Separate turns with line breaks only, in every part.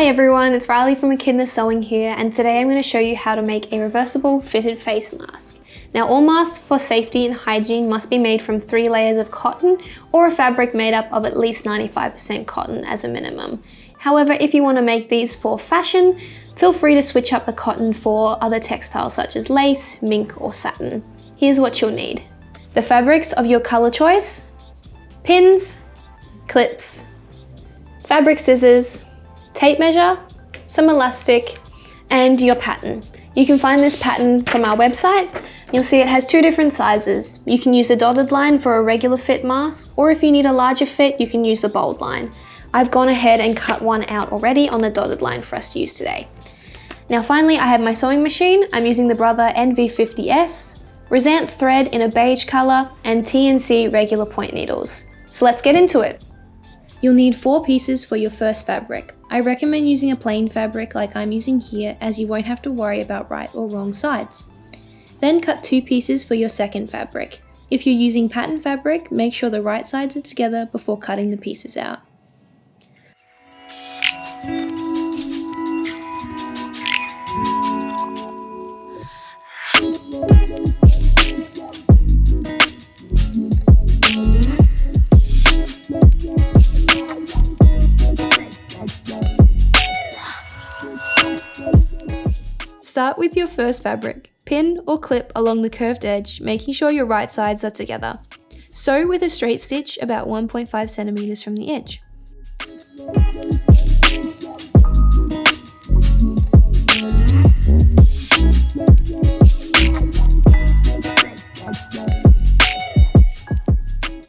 everyone, it's Riley from Echidna Sewing here, and today I'm going to show you how to make a reversible fitted face mask. Now, all masks for safety and hygiene must be made from 3 layers of cotton or a fabric made up of at least 95% cotton as a minimum. However, if you want to make these for fashion, feel free to switch up the cotton for other textiles such as lace, mink or satin. Here's what you'll need. The fabrics of your color choice, pins, clips, fabric scissors, tape measure, some elastic, and your pattern. You can find this pattern from our website. You'll see it has 2 different sizes. You can use the dotted line for a regular fit mask, or if you need a larger fit, you can use the bold line. I've gone ahead and cut one out already on the dotted line for us to use today. Now finally, I have my sewing machine. I'm using the Brother NV50S, Resant thread in a beige color, and TNC regular point needles. So let's get into it. You'll need 4 pieces for your first fabric. I recommend using a plain fabric like I'm using here, as you won't have to worry about right or wrong sides. Then cut 2 pieces for your second fabric. If you're using pattern fabric, make sure the right sides are together before cutting the pieces out. Start with your first fabric. Pin or clip along the curved edge, making sure your right sides are together. Sew with a straight stitch about 1.5 centimeters from the edge.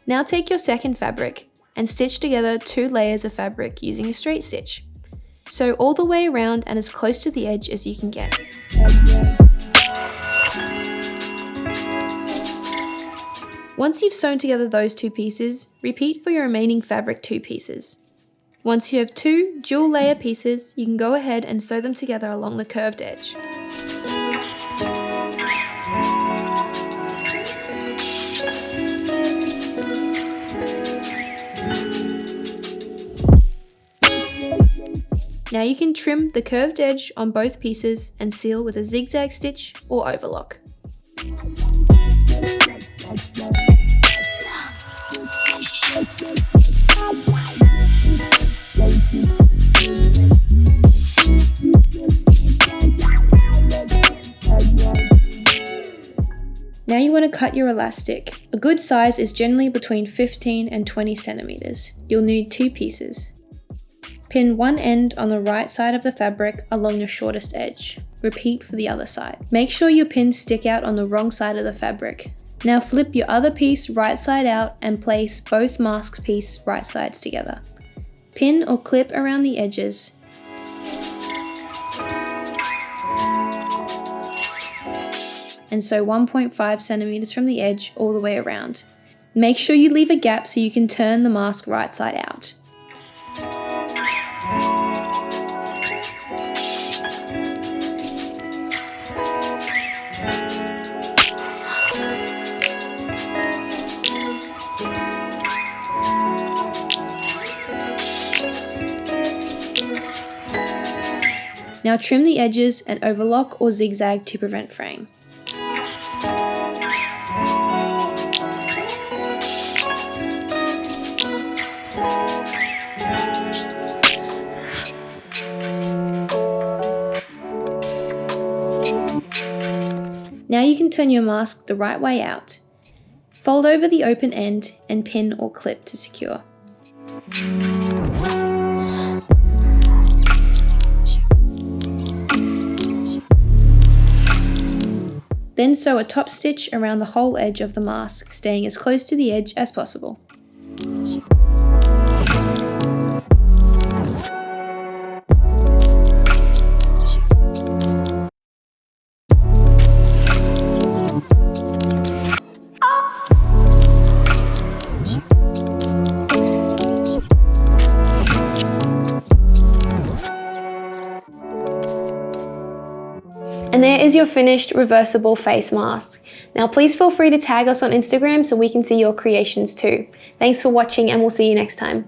Now take your second fabric and stitch together 2 layers of fabric using a straight stitch. Sew all the way around and as close to the edge as you can get. Once you've sewn together those 2 pieces, repeat for your remaining fabric 2 pieces. Once you have 2 dual layer pieces, you can go ahead and sew them together along the curved edge. Now you can trim the curved edge on both pieces and seal with a zigzag stitch or overlock. Now you want to cut your elastic. A good size is generally between 15 and 20 centimeters. You'll need 2 pieces. Pin one end on the right side of the fabric along the shortest edge. Repeat for the other side. Make sure your pins stick out on the wrong side of the fabric. Now flip your other piece right side out and place both mask piece right sides together. Pin or clip around the edges. And sew 1.5 centimeters from the edge all the way around. Make sure you leave a gap so you can turn the mask right side out. Now trim the edges and overlock or zigzag to prevent fraying. Now you can turn your mask the right way out. Fold over the open end and pin or clip to secure. Then sew a top stitch around the whole edge of the mask, staying as close to the edge as possible. And there is your finished reversible face mask. Now please feel free to tag us on Instagram so we can see your creations too. Thanks for watching and we'll see you next time.